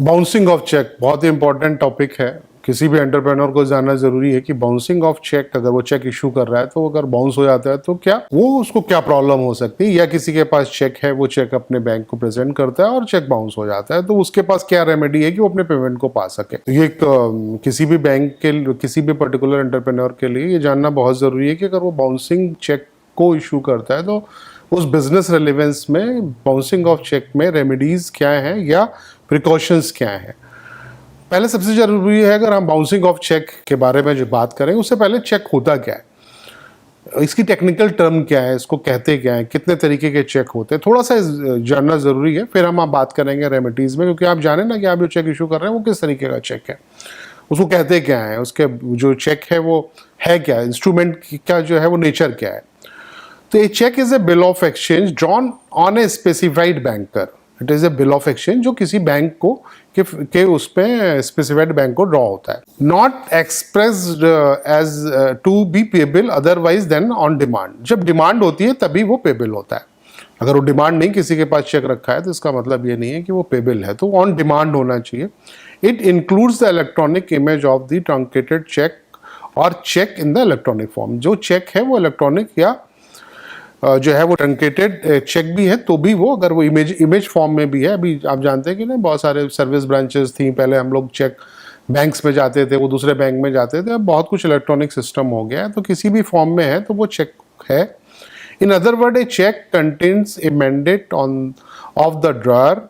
Bouncing off check बहुत ही important topic है। किसी भी एंटरप्रेन्योर को जानना जरूरी है कि बाउंसिंग ऑफ चेक, अगर वो चेक इशू कर रहा है तो अगर बाउंस हो जाता है तो क्या वो उसको क्या प्रॉब्लम हो सकती है, या किसी के पास चेक है, वो चेक अपने बैंक को प्रेजेंट करता है और चेक बाउंस हो जाता है तो उसके पास क्या रेमेडी है कि वो अपने पेमेंट को पा सके। तो ये किसी भी बैंक के, किसी भी पर्टिकुलर एंटरप्रेन्योर के लिए ये जानना बहुत जरूरी है कि अगर वो बाउंसिंग चेक को इशू करता है तो उस बिजनेस रेलेवेंस में बाउंसिंग ऑफ चेक में रेमेडीज क्या है या प्रिकॉशंस क्या है। पहले सबसे जरूरी है, अगर हम बाउंसिंग ऑफ चेक के बारे में जो बात करें उससे पहले चेक होता क्या है, इसकी टेक्निकल टर्म क्या है, इसको कहते क्या है, कितने तरीके के चेक होते हैं, थोड़ा सा जानना जरूरी है। फिर हम आप बात करेंगे रेमेडीज में, क्योंकि आप जाने ना कि आप जो चेक इशू कर रहे हैं वो किस तरीके का चेक है, उसको कहते क्या है, उसके जो चेक है वो है क्या, इंस्ट्रूमेंट का जो है वो नेचर क्या है। तो a cheque is a bill of exchange drawn on a specified banker. It is a bill of exchange जो किसी बैंक को के उस पे स्पेसिफाइड बैंक को ड्रॉ होता है। Not expressed as to be payable otherwise than on demand. जब डिमांड होती है तभी वो पेबल होता है। अगर वो डिमांड नहीं, किसी के पास चेक रखा है तो इसका मतलब ये नहीं है कि वो पेबल है, तो ऑन डिमांड होना चाहिए। It includes the electronic image of the truncated cheque और cheque in the electronic form. जो चेक है वो इलेक्ट्रॉनिक या जो है वो ट्रंकेटेड चेक भी है तो भी वो, अगर वो इमेज फॉर्म में भी है। अभी आप जानते हैं कि ना बहुत सारे सर्विस ब्रांचेस थी, पहले हम लोग चेक बैंक्स में जाते थे, वो दूसरे बैंक में जाते थे, अब बहुत कुछ इलेक्ट्रॉनिक सिस्टम हो गया है, तो किसी भी फॉर्म में है तो वो चेक है। In other word, a cheque contains a mandate on of the drawer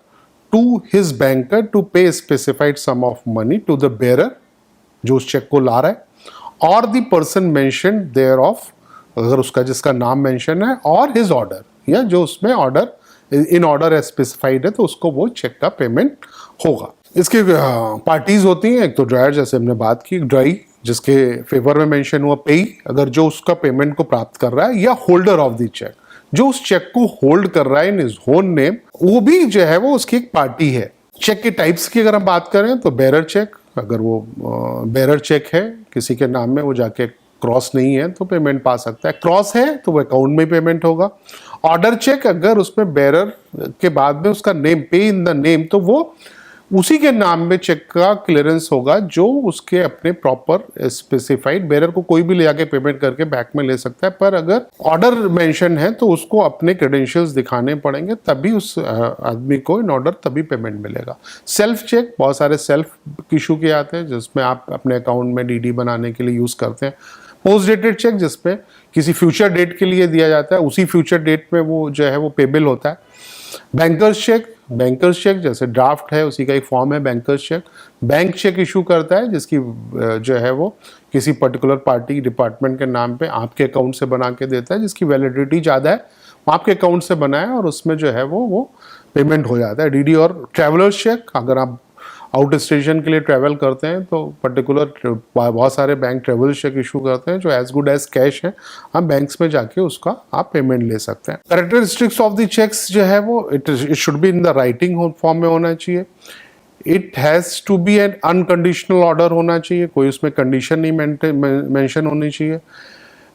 to his banker to pay specified sum of money to the bearer, जो उस चेक को ला रहा है, और the person mentioned thereof, अगर उसका जिसका नाम मेंशन है, और हिज ऑर्डर, या जो उसमें ऑर्डर इन ऑर्डर स्पेसिफाइड है तो उसको वो चेक का पेमेंट होगा। इसकी पार्टीज होती हैं, एक तो ड्रायर जैसे हमने बात की, ड्राई जिसके फेवर में मेंशन हुआ, पेई अगर जो उसका पेमेंट को प्राप्त कर रहा है, या होल्डर ऑफ द चेक जो उस चेक को होल्ड कर रहा है इन हिज ओन नेम, वो भी जो है वो उसकी एक पार्टी है। चेक के टाइप्स की अगर हम बात करें तो बेरर चेक, अगर वो बेरर चेक है किसी के नाम में, वो जाके क्रॉस नहीं है तो पेमेंट पा सकता है, क्रॉस है तो वो अकाउंट में पेमेंट होगा। ऑर्डर चेक, अगर उसमें बेरर के बाद में उसका नेम, पे इन द नेम, तो वो उसी के नाम में चेक का क्लियरेंस होगा जो उसके अपने प्रॉपर स्पेसिफाइड, बेरर को कोई भी ले आके पेमेंट करके बैंक में ले सकता है, पर अगर ऑर्डर मेंशन है तो उसको अपने क्रेडेंशियल्स दिखाने पड़ेंगे, तभी उस आदमी को इन ऑर्डर तभी पेमेंट मिलेगा। सेल्फ चेक, बहुत सारे सेल्फ इशू किए आते हैं जिसमें आप अपने अकाउंट में डीडी बनाने के लिए यूज करते हैं। पोस्ट डेटेड चेक, जिसपे किसी फ्यूचर डेट के लिए दिया जाता है, उसी फ्यूचर डेट में वो जो है वो पेबल होता है। बैंकर्स चेक, बैंकर्स चेक जैसे ड्राफ्ट है उसी का एक फॉर्म है banker's cheque. Bank cheque issue करता है जिसकी जो है वो किसी पर्टिकुलर पार्टी डिपार्टमेंट के नाम पे आपके अकाउंट से बना के देता है, जिसकी वैलिडिटी ज़्यादा है, आपके अकाउंट से बना है और उसमें जो है वो पेमेंट हो जाता है। डीडी और ट्रैवलर्स चेक, अगर आप आउट स्टेशन के लिए ट्रैवल करते हैं तो पर्टिकुलर बहुत सारे बैंक ट्रैवल चेक इशू करते हैं जो एज गुड एज कैश है, हम बैंक्स में जाके उसका आप पेमेंट ले सकते हैं। कैरेक्टरिस्टिक्स ऑफ द चेक्स जो है वो it should be in the writing form में होना चाहिए। It has to be an unconditional order होना चाहिए, कोई उसमें कंडीशन नहीं मेंशन होनी चाहिए।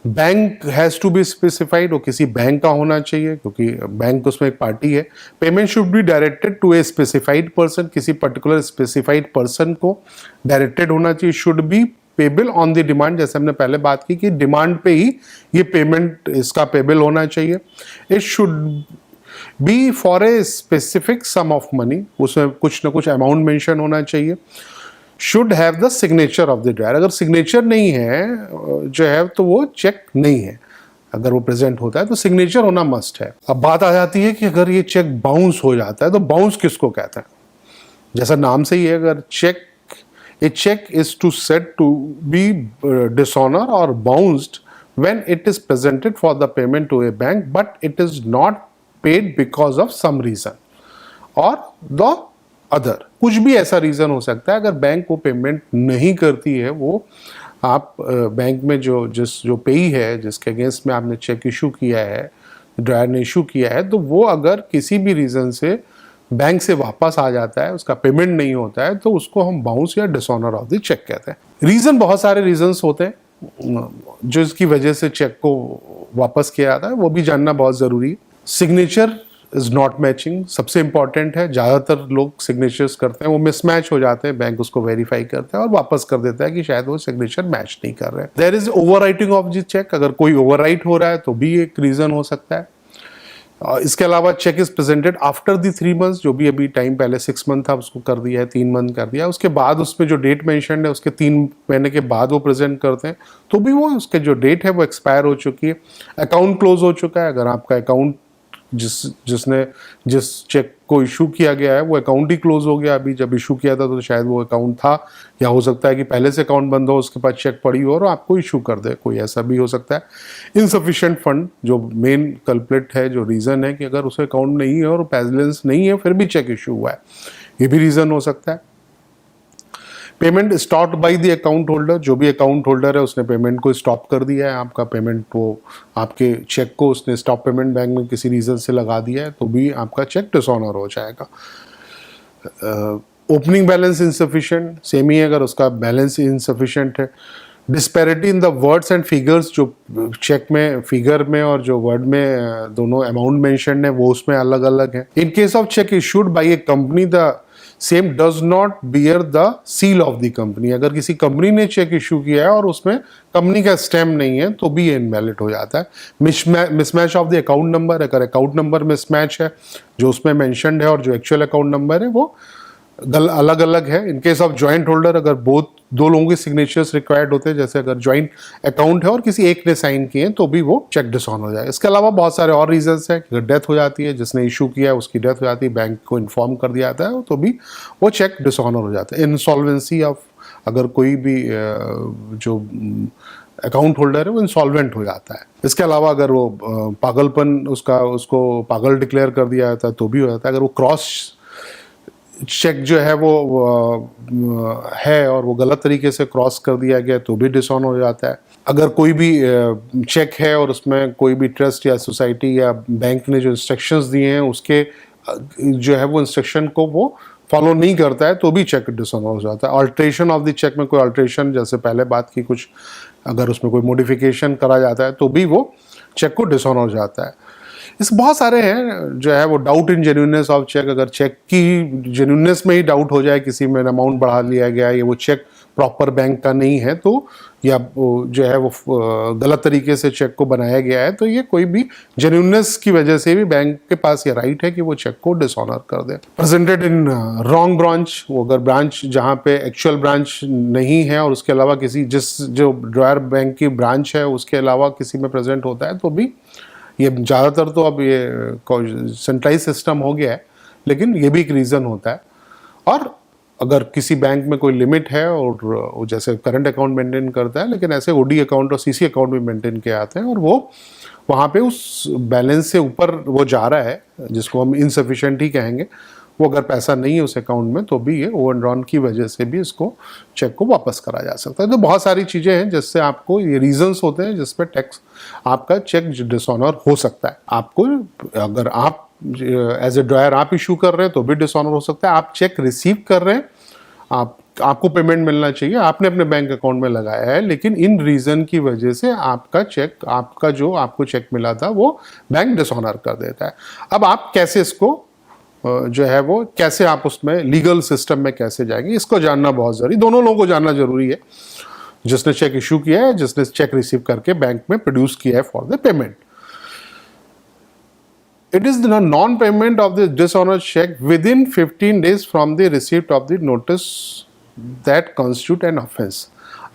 Bank has to be specified, वो किसी बैंक का होना चाहिए क्योंकि बैंक उसमें एक पार्टी है। Payment should be directed to a specified person, किसी पर्टिकुलर स्पेसिफाइड पर्सन को डायरेक्टेड होना चाहिए। Should be payable on the demand, जैसे हमने पहले बात की कि डिमांड पे ही ये पेमेंट इसका पेबल होना चाहिए। It should be for a specific sum of money, उसमें कुछ ना कुछ अमाउंट मेंशन होना चाहिए। Should have the signature of the drawer, अगर सिग्नेचर नहीं है जो है तो वो चेक नहीं है, अगर वो प्रेजेंट होता है तो सिग्नेचर होना मस्ट है। अब बात आ जाती है कि अगर ये चेक बाउंस हो जाता है तो बाउंस किसको कहते हैं। जैसा नाम से ही है, अगर cheque, a cheque is to set to be dishonour और bounced when it is presented for the payment to a bank but it is not paid because of some reason और द अदर, कुछ भी ऐसा reason हो सकता है। अगर bank वो पेमेंट नहीं करती है, वो आप बैंक में जो पेई है, जिसके अगेंस्ट में आपने चेक इशू किया है, ड्रायर ने इशू किया है, तो वो अगर किसी भी रीज़न से बैंक से वापस आ जाता है, उसका पेमेंट नहीं होता है, तो उसको हम बाउंस या डिसऑनर ऑफ द चेक कहते हैं। रीज़न, बहुत सारे रीजंस होते हैं जो इसकी वजह से चेक को वापस किया जाता है, वो भी जानना बहुत ज़रूरी है। सिग्नेचर इज नॉट मैचिंग सबसे इंपॉर्टेंट है। ज़्यादातर लोग सिग्नेचर्स करते हैं वो मिसमैच हो जाते हैं, बैंक उसको वेरीफाई करता है और वापस कर देता है कि शायद वो सिग्नेचर मैच नहीं कर रहे हैं। There is overwriting of the cheque, अगर कोई ओवर राइट हो रहा है तो भी एक रीज़न हो सकता है। इसके अलावा cheque is presented after the 3 months, जो भी अभी टाइम पहले 6 मंथ था उसको कर दिया है 3 मंथ कर दिया, उसके बाद उसमें जो डेट मेंशन है उसके 3 महीने के बाद वो प्रेजेंट करते हैं तो भी वो उसके जो डेट है वो एक्सपायर हो चुकी है, अकाउंट क्लोज हो चुका है। अगर आपका अकाउंट जिस चेक को इशू किया गया है वो अकाउंट ही क्लोज हो गया, अभी जब इशू किया था तो शायद वो अकाउंट था, या हो सकता है कि पहले से अकाउंट बंद हो उसके पास चेक पड़ी हो और आपको इशू कर दे, कोई ऐसा भी हो सकता है। इनसफिशिएंट फंड जो मेन कल्प्रिट है, जो रीज़न है कि अगर उसे अकाउंट नहीं है और बैलेंस नहीं है फिर भी चेक इशू हुआ है, ये भी रीज़न हो सकता है। Payment stop by the account holder, जो भी अकाउंट होल्डर है उसने पेमेंट को स्टॉप कर दिया है, आपका पेमेंट वो आपके चेक को उसने स्टॉप पेमेंट बैंक में किसी रीज़न से लगा दिया है तो भी आपका चेक डिसऑनर हो जाएगा। ओपनिंग बैलेंस इनसफिशिएंट, सेम ही है, अगर उसका बैलेंस इनसफिशिएंट है। Disparity in the words and figures, जो चेक में फिगर में और जो वर्ड में दोनों अमाउंट मेंशन है वो उसमें अलग अलग है। इन case of check issued by A company the same does not bear the seal of the company, अगर किसी कंपनी ने चेक इशू किया है और उसमें कंपनी का स्टैम्प नहीं है तो भी ये इनवैलिड हो जाता है। Mismatch of the account number, अगर अकाउंट नंबर मिसमैच है जो उसमें मेंशन्ड है और जो एक्चुअल अकाउंट नंबर है वो अलग अलग है। इन केस ऑफ जॉइंट होल्डर, अगर दो लोगों के सिग्नेचर्स रिक्वायर्ड होते हैं, जैसे अगर जॉइंट अकाउंट है और किसी एक ने साइन किए हैं तो भी वो चेक डिसऑन हो जाए। इसके अलावा बहुत सारे और रीजंस हैं, अगर डेथ हो जाती है, जिसने इशू किया है उसकी डेथ हो जाती है, बैंक को इन्फॉर्म कर दिया जाता है तो भी वो चेक डिसऑनर हो जाता है। इंसॉल्वेंसी ऑफ, अगर कोई भी जो अकाउंट होल्डर है वो इंसॉल्वेंट हो जाता है। इसके अलावा अगर वो पागलपन उसको पागल डिक्लेयर कर दिया जाता है तो भी हो जाता है। अगर वो क्रॉस चेक जो है वो है और वो गलत तरीके से क्रॉस कर दिया गया तो भी डिसऑन हो जाता है। अगर कोई भी चेक है और उसमें कोई भी ट्रस्ट या सोसाइटी या बैंक ने जो इंस्ट्रक्शंस दिए हैं उसके जो है वो इंस्ट्रक्शन को वो फॉलो नहीं करता है तो भी चेक डिसऑन हो जाता है। अल्ट्रेशन ऑफ द चेक में कोई अल्ट्रेशन, जैसे पहले बात की, कुछ अगर उसमें कोई मॉडिफिकेशन करा जाता है तो भी वो चेक को डिसऑन हो जाता है। इस बहुत सारे हैं जो है वो doubt in genuineness of cheque, अगर चेक की जेन्युइननेस में ही डाउट हो जाए, किसी में अमाउंट बढ़ा लिया गया या वो चेक प्रॉपर बैंक का नहीं है तो, या जो है वो गलत तरीके से चेक को बनाया गया है तो ये कोई भी जेन्युइननेस की वजह से भी बैंक के पास ये राइट है कि वो चेक को डिसऑनर कर दे। प्रेजेंटेड इन रॉन्ग ब्रांच, वो अगर ब्रांच जहाँ पे एक्चुअल ब्रांच नहीं है और उसके अलावा किसी जो ड्रॉयर बैंक की ब्रांच है उसके अलावा किसी में प्रेजेंट होता है तो भी, ये ज़्यादातर तो अब ये सेंट्रलाइज सिस्टम हो गया है लेकिन ये भी एक रीज़न होता है। और अगर किसी बैंक में कोई लिमिट है और वो जैसे करंट अकाउंट मेंटेन करता है लेकिन ऐसे ओडी अकाउंट और सीसी अकाउंट भी मेंटेन किए आते हैं और वो वहाँ पे उस बैलेंस से ऊपर वो जा रहा है जिसको हम इनसफिशिएंट ही कहेंगे, वो अगर पैसा नहीं है उस अकाउंट में तो भी ये ओवरड्रॉन की वजह से भी इसको चेक को वापस करा जा सकता है। तो बहुत सारी चीज़ें हैं जिससे आपको, ये रीजंस होते हैं जिस पे टैक्स आपका चेक डिसऑनर हो सकता है। आपको, अगर आप एज ए ड्रॉयर आप इशू कर रहे हैं तो भी डिसऑनर हो सकता है। आप चेक रिसीव कर रहे हैं, आपको पेमेंट मिलना चाहिए, आपने अपने बैंक अकाउंट में लगाया है लेकिन इन रीज़न की वजह से आपका चेक, आपका जो आपको चेक मिला था वो बैंक डिसऑनर कर देता है। अब आप कैसे इसको जो है वो कैसे आप उसमें लीगल सिस्टम में कैसे जाएंगे, इसको जानना बहुत ज़रूरी, दोनों लोगों को जानना जरूरी है, जिसने चेक इशू किया है, जिसने चेक रिसीव करके बैंक में प्रोड्यूस किया है for the payment. It is the non-payment of the dishonored check within 15 days from the receipt of the notice that constitute an offense.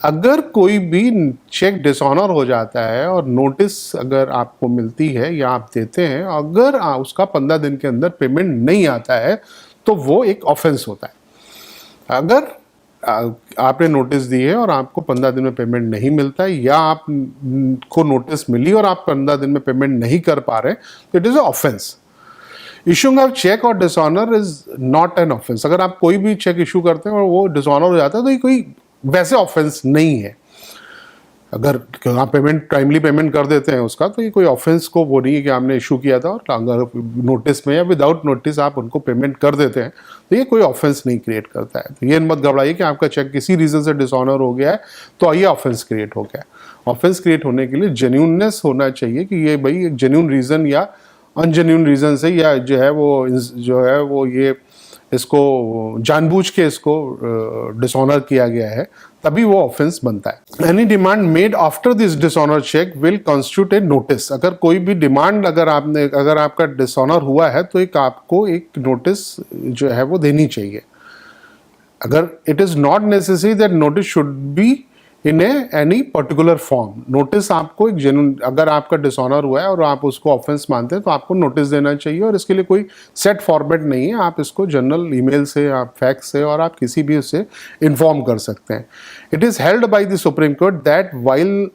अगर कोई भी चेक डिसऑनर हो जाता है और नोटिस अगर आपको मिलती है या आप देते हैं, अगर उसका 15 दिन के अंदर पेमेंट नहीं आता है तो वो एक ऑफेंस होता है। अगर आपने नोटिस दी है और आपको 15 दिन में पेमेंट नहीं मिलता है, या आपको नोटिस मिली और आप 15 दिन में पेमेंट नहीं कर पा रहे, तो it is a offence. Issuing of cheque और dishonour is not an offence. अगर आप कोई भी चेक इशू करते हैं और वो डिसऑनर हो जाता है तो ये कोई वैसे ऑफेंस नहीं है। अगर आप टाइमली पेमेंट कर देते हैं उसका तो ये कोई ऑफेंस को वो नहीं है कि आपने इशू किया था और अगर नोटिस में या विदाउट नोटिस आप उनको पेमेंट कर देते हैं तो ये कोई ऑफेंस नहीं क्रिएट करता है। तो ये मत घबराइए कि आपका चेक किसी रीज़न से डिसऑनर हो गया है तो ये ऑफेंस क्रिएट हो गया है। ऑफेंस क्रिएट होने के लिए जेन्युइननेस होना चाहिए कि ये भाई एक जेन्युइन रीज़न या अनजेन्युइन रीजन से या जो है वो ये इसको जानबूझ के इसको डिसऑनर किया गया है, तभी वो ऑफेंस बनता है। Any demand made after this dishonour cheque will constitute a notice. अगर कोई भी डिमांड अगर आपका डिसऑनर हुआ है तो आपको एक नोटिस जो है वो देनी चाहिए। अगर it is not necessary that notice should be in any particular form. Notice आपको एक जेन्युइन, अगर आपका डिसऑनर हुआ है और आप उसको ऑफेंस मानते हैं तो आपको नोटिस देना चाहिए, और इसके लिए कोई सेट फॉर्मेट नहीं है। आप इसको जनरल ईमेल से, आप फैक्स से, और आप किसी भी उससे इन्फॉर्म कर सकते हैं। It is held by the Supreme Court that while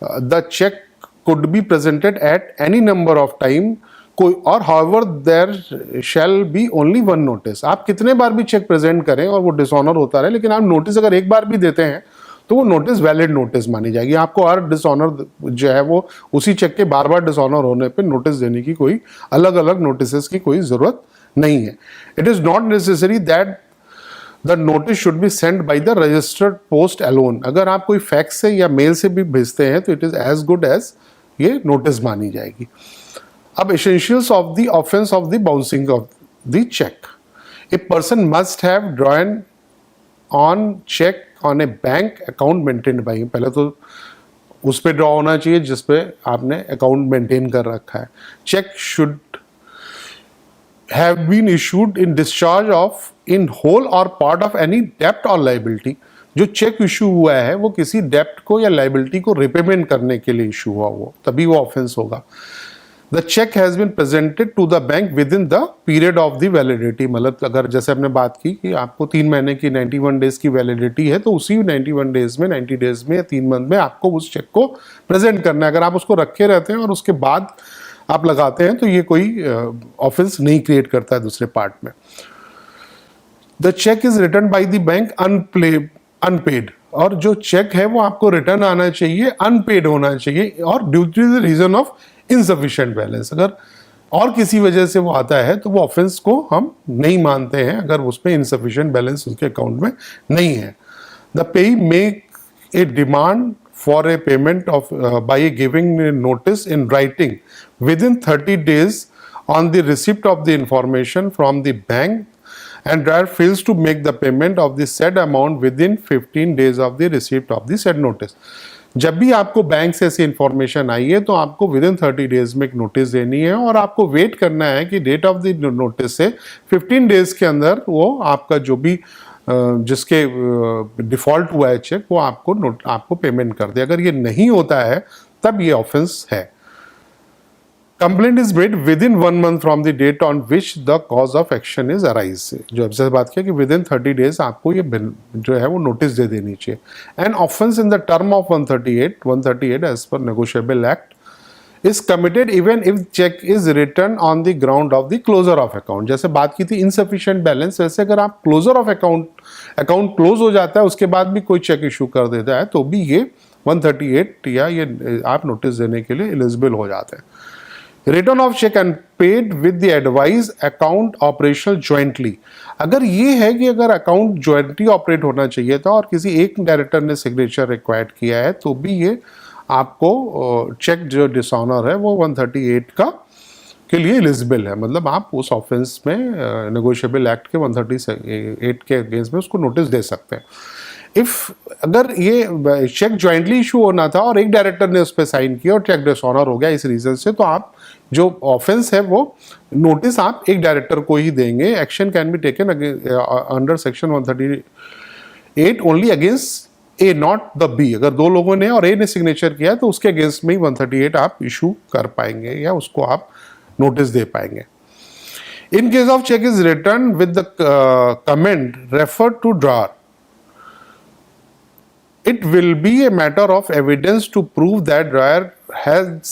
the cheque could be presented at any number of time कोई, और however there shall be only one notice. आप कितने बार भी चेक प्रेजेंट करें और वो डिसऑनर होता रहे, लेकिन आप नोटिस अगर एक बार भी देते हैं तो वो नोटिस वैलिड नोटिस मानी जाएगी। आपको हर डिसऑनर जो है वो उसी चेक के बार बार डिसऑनर होने पे नोटिस देने की कोई अलग अलग नोटिस की कोई जरूरत नहीं है। It is not necessary that the notice should be send by the registered post alone. अगर आप कोई फैक्स से या मेल से भी भेजते हैं तो it is as good as ये नोटिस मानी जाएगी। अब essentials of the offence of the bouncing of the cheque. A person must have drawn on cheque on a bank account maintained by, पहले तो उस पे ड्रॉ होना चाहिए जिस पे आपने अकाउंट मेंटेन कर रखा है। Cheque should have been issued in discharge of in whole or part of any डेप्ट और लाइबिलिटी। जो चेक इशू हुआ है वो किसी डेप्ट को या लाइबिलिटी को रिपेमेंट करने के लिए इशू हुआ, वो तभी वो ऑफेंस होगा। The cheque has been presented to the bank within the period of the validity. मतलब अगर जैसे हमने बात की कि आपको 3 महीने की 91 डेज की वैलिडिटी है, तो उसी 91 डेज में, 90 डेज में या 3 मंथ में आपको उस चेक को प्रेजेंट करना है। अगर आप उसको रखे रहते हैं और उसके बाद आप लगाते हैं तो ये कोई ऑफेंस नहीं क्रिएट करता है दूसरे पार्ट में। The cheque is return by the bank unpaid, और जो चेक है वो आपको रिटर्न आना चाहिए, अनपेड होना चाहिए, और due to the reason of insufficient balance. अगर और किसी वजह से वो आता है तो वो ऑफेंस को हम नहीं मानते हैं, अगर उसमें इनसफिशिएंट बैलेंस उसके अकाउंट में नहीं है। द पेई make a demand for a payment of by giving notice in writing with in 30 days on the receipt of the information from the bank and drawer fails to make the payment of the said amount within 15 days of the receipt of the said notice। जब भी आपको bank से ऐसी information आई है तो आपको with in 30 days में एक नोटिस देनी है, और आपको वेट करना है कि डेट ऑफ द नोटिस से 15 डेज के अंदर वो आपका जो भी जिसके डिफॉल्ट हुआ है चेक, वो आपको पेमेंट कर दे। अगर ये नहीं होता है तब ये ऑफेंस है। Complaint is made within 1 month from the date on which the cause of action is arise. जो हमसे बात किया कि विद इन 30 डेज आपको ये जो है वो नोटिस दे देनी चाहिए। And offence in the term of 138 as per negotiable act is committed even if cheque is return on the ground of the closure of account. जैसे बात की थी इनसफिशिएंट बैलेंस, वैसे अगर आप क्लोजर ऑफ अकाउंट क्लोज हो जाता है उसके बाद भी कोई चेक इशू कर देता है तो भी ये 138 या ये आप नोटिस देने के लिए एलिजिबल हो जाते हैं। Return of cheque and paid with the advice account operational jointly. अगर ये है कि अगर अकाउंट ज्वाइंटली ऑपरेट होना चाहिए था और किसी एक डायरेक्टर ने सिग्नेचर रिक्वायर्ड किया है तो भी ये आपको चेक जो डिसऑनर है वो 138 के लिए एलिजिबल है। मतलब आप उस ऑफेंस में नेगोशिएबल एक्ट के 138 के अगेंस्ट में उसको नोटिस दे सकते हैं। अगर ये चेक ज्वाइंटली इशू होना था और एक डायरेक्टर ने उस पर साइन किया और चेक डिसऑनर हो गया इस रीजन से, तो आप जो ऑफेंस है वो नोटिस आप एक डायरेक्टर को ही देंगे। Action can be taken under section 138 only against A not the B. अगर 2 लोगों ने और ए ने सिग्नेचर किया तो उसके अगेंस्ट में ही 138 आप इशू कर पाएंगे या उसको आप नोटिस दे पाएंगे। In case of cheque is return with the comment refer to drawer, it will be a matter of evidence to prove that drawer has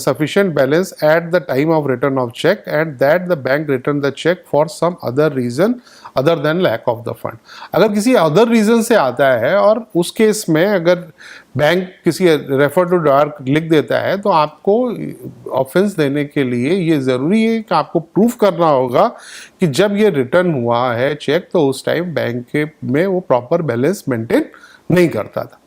sufficient balance at the time of return of check and that the bank returned the check for some other reason other than lack of the fund। अगर किसी other reason से आता है और उस case में अगर bank किसी रेफर टू ड्रॉअर लिख देता है तो आपको ऑफेंस देने के लिए ये ज़रूरी है कि आपको प्रूफ करना होगा कि जब ये रिटर्न हुआ है चेक तो उस टाइम बैंक के में वो प्रॉपर बैलेंस मेंटेन नहीं करता था।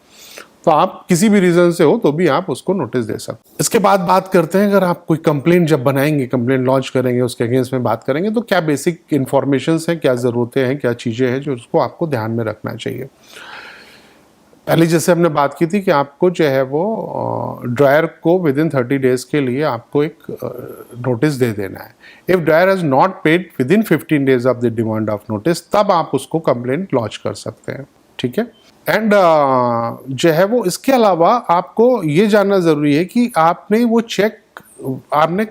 तो आप किसी भी रीजन से हो तो भी आप उसको नोटिस दे सकते हैं। इसके बाद बात करते हैं, अगर आप कोई कंप्लेंट जब बनाएंगे, कंप्लेंट लॉन्च करेंगे, उसके अगेंस्ट में बात करेंगे, तो क्या बेसिक इन्फॉर्मेशन हैं, क्या ज़रूरतें हैं, क्या चीज़ें हैं जो उसको आपको ध्यान में रखना चाहिए। पहले जैसे हमने बात की थी कि आपको जो है वो ड्रायर को विद इन 30 डेज के लिए आपको एक नोटिस दे देना है। If dryer has not paid with in 15 days of the demand of notice, तब आप उसको कंप्लेंट लॉन्च कर सकते हैं, ठीक है। एंड जो है वो इसके अलावा आपको ये जानना ज़रूरी है कि आपने वो चेक आपने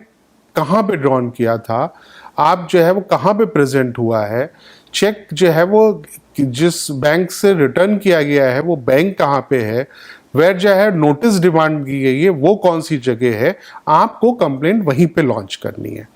कहाँ पे ड्रॉन किया था, आप जो है वो कहाँ पे प्रेजेंट हुआ है, चेक जो है वो जिस बैंक से रिटर्न किया गया है वो बैंक कहाँ पे है, वेयर जो है नोटिस डिमांड की गई है वो कौन सी जगह है, आपको कंप्लेंट वहीं पे लॉन्च करनी है।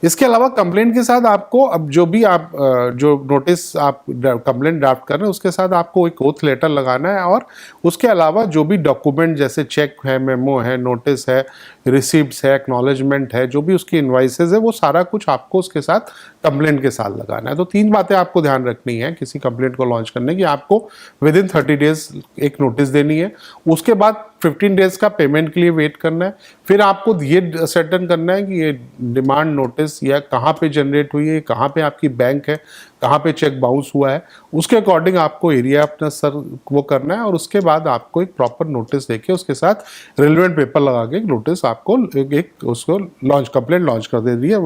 इसके अलावा कंप्लेंट के साथ आपको अब जो भी आप जो नोटिस आप कंप्लेंट ड्राफ्ट कर रहे हैं उसके साथ आपको एक ओथ लेटर लगाना है, और उसके अलावा जो भी डॉक्यूमेंट जैसे चेक है, मेमो है, नोटिस है, रिसिप्ट्स है, एक्नॉलेजमेंट है, जो भी उसकी इनवाइसेज है, वो सारा कुछ आपको उसके साथ कंप्लेंट के साथ लगाना है। तो 3 बातें आपको ध्यान रखनी है किसी कंप्लेंट को लॉन्च करने की। आपको विद इन 30 डेज एक नोटिस देनी है, उसके बाद 15 डेज का पेमेंट के लिए वेट करना है, फिर आपको ये सर्टन करना है कि ये डिमांड नोटिस या कहाँ पे जनरेट हुई है, कहाँ पे आपकी बैंक है, कहाँ पे चेक बाउंस हुआ है, उसके अकॉर्डिंग आपको एरिया अपना सर वो करना है, और उसके बाद आपको एक प्रॉपर नोटिस देके उसके साथ रिलेवेंट पेपर लगा के एक नोटिस आपको एक उसको लॉन्च कंप्लेंट लॉन्च कर दे रही है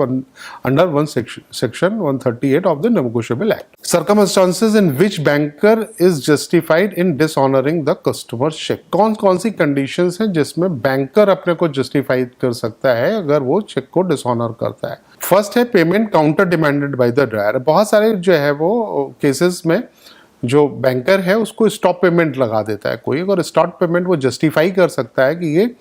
under one section 138 of the negotiable act. Circumstances in which banker is justified in dishonouring the customer cheque. कौन कौन सी कंडीशंस हैं जिसमें बैंकर अपने को जस्टिफाइड कर सकता है अगर वो चेक को डिसऑनर करता है। फर्स्ट है payment counter demanded by the dryer. बहुत सारे जो है वो केसेस में जो बैंकर है उसको स्टॉप पेमेंट लगा देता है कोई, और स्टॉप पेमेंट वो जस्टिफाई कर सकता है कि ये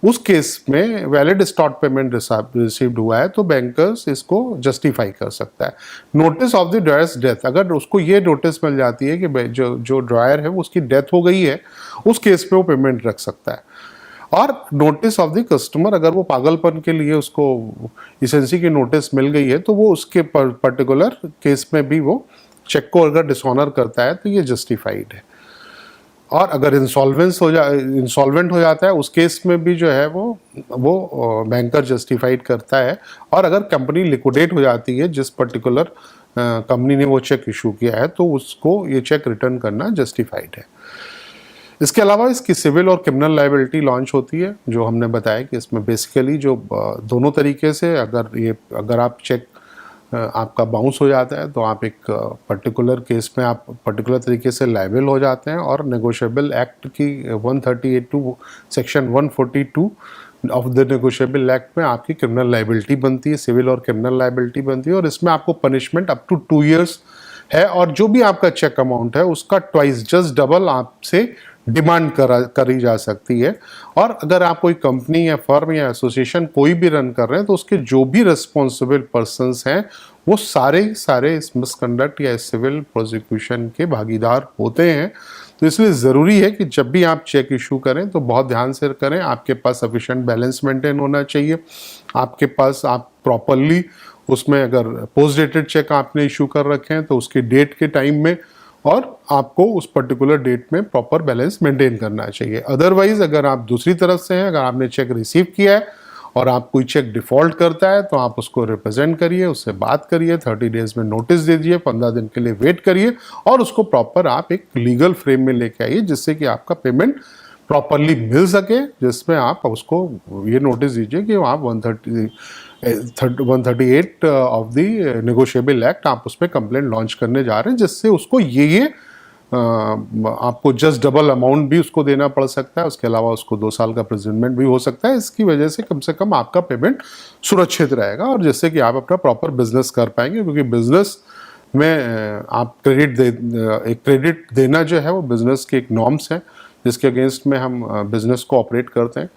उस केस में वैलिड स्टॉप पेमेंट रिसीव्ड हुआ है, तो बैंकर्स इसको जस्टिफाई कर सकता है। Notice of the dryers death, अगर उसको ये नोटिस मिल जाती है कि जो ड्रायर है वो उसकी डेथ हो गई है, उस केस पे वो पेमेंट रख सकता है। और नोटिस ऑफ द कस्टमर, अगर वो पागलपन के लिए उसको इसेंसी की नोटिस मिल गई है तो वो उसके पर्टिकुलर केस में भी वो चेक को अगर डिसऑनर करता है तो ये जस्टिफाइड है। और अगर इंसॉल्वेंट हो जाता है उस केस में भी जो है वो बैंकर जस्टिफाइड करता है। और अगर कंपनी लिक्विडेट हो जाती है, जिस पर्टिकुलर कंपनी ने वो चेक इशू किया है, तो उसको ये चेक रिटर्न करना जस्टिफाइड है। इसके अलावा इसकी सिविल और क्रिमिनल लायबिलिटी लॉन्च होती है, जो हमने बताया कि इसमें बेसिकली जो दोनों तरीके से अगर आप चेक आपका बाउंस हो जाता है तो आप एक पर्टिकुलर केस में आप पर्टिकुलर तरीके से लायबल हो जाते हैं, और नेगोशिएबल एक्ट की 138 to section 142 of the negotiable act में आपकी क्रिमिनल लायबिलिटी बनती है, सिविल और क्रिमिनल लायबिलिटी बनती है, और इसमें आपको पनिशमेंट अप टू 2 years है, और जो भी आपका चेक अमाउंट है उसका ट्वाइस जस्ट डबल आपसे डिमांड करी जा सकती है। और अगर आप कोई कंपनी या फर्म या एसोसिएशन कोई भी रन कर रहे हैं तो उसके जो भी रिस्पॉन्सिबल पर्सन्स हैं वो सारे इस मिसकंडक्ट या सिविल प्रोसिक्यूशन के भागीदार होते हैं। तो इसलिए ज़रूरी है कि जब भी आप चेक इशू करें तो बहुत ध्यान से करें। आपके पास सफिशिएंट बैलेंस मेंटेन होना चाहिए, आपके पास आप प्रॉपरली उसमें अगर पोस्ट डेटेड चेक आपने इशू कर रखे हैं तो उसकी डेट के टाइम में, और आपको उस पर्टिकुलर डेट में प्रॉपर बैलेंस मेंटेन करना चाहिए। अदरवाइज अगर आप दूसरी तरफ से हैं, अगर आपने चेक रिसीव किया है और आप कोई चेक डिफ़ॉल्ट करता है तो आप उसको रिप्रेजेंट करिए, उससे बात करिए, 30 डेज में नोटिस दे दीजिए, 15 दिन के लिए वेट करिए, और उसको प्रॉपर आप एक लीगल फ्रेम में लेके आइए जिससे कि आपका पेमेंट प्रॉपरली मिल सके, जिसमें आप उसको ये नोटिस दीजिए कि आप 138 ऑफ द नेगोशिएबल एक्ट आप उस पर कंप्लेंट लॉन्च करने जा रहे हैं, जिससे उसको ये आपको जस्ट डबल अमाउंट भी उसको देना पड़ सकता है। उसके अलावा उसको 2 साल का प्रिजनमेंट भी हो सकता है। इसकी वजह से कम आपका पेमेंट सुरक्षित रहेगा, और जिससे कि आप अपना प्रॉपर बिजनेस कर पाएंगे, क्योंकि बिजनेस में आप क्रेडिट देना जो है वो बिजनेस के एक नॉर्म्स हैं जिसके अगेंस्ट में हम बिजनेस को ऑपरेट करते हैं।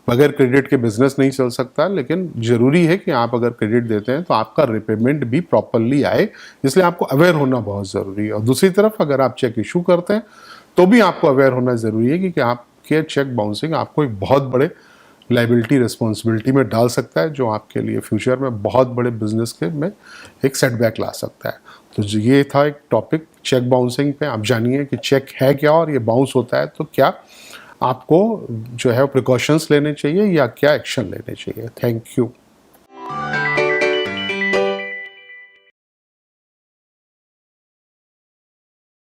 बगैर क्रेडिट के बिजनेस नहीं चल सकता, लेकिन ज़रूरी है कि आप अगर क्रेडिट देते हैं तो आपका रिपेमेंट भी प्रॉपरली आए, इसलिए आपको अवेयर होना बहुत ज़रूरी है। और दूसरी तरफ अगर आप चेक इशू करते हैं तो भी आपको अवेयर होना ज़रूरी है कि आपके चेक बाउंसिंग आपको एक बहुत बड़े लाइबिलिटी रिस्पॉन्सिबिलिटी में डाल सकता है, जो आपके लिए फ्यूचर में बहुत बड़े बिजनेस के में एक सेटबैक ला सकता है। तो ये था एक टॉपिक चेक बाउंसिंग पे। आप जानिए कि चेक है क्या और ये बाउंस होता है तो क्या आपको जो है प्रिकॉशंस लेने चाहिए या क्या एक्शन लेने चाहिए। Thank you.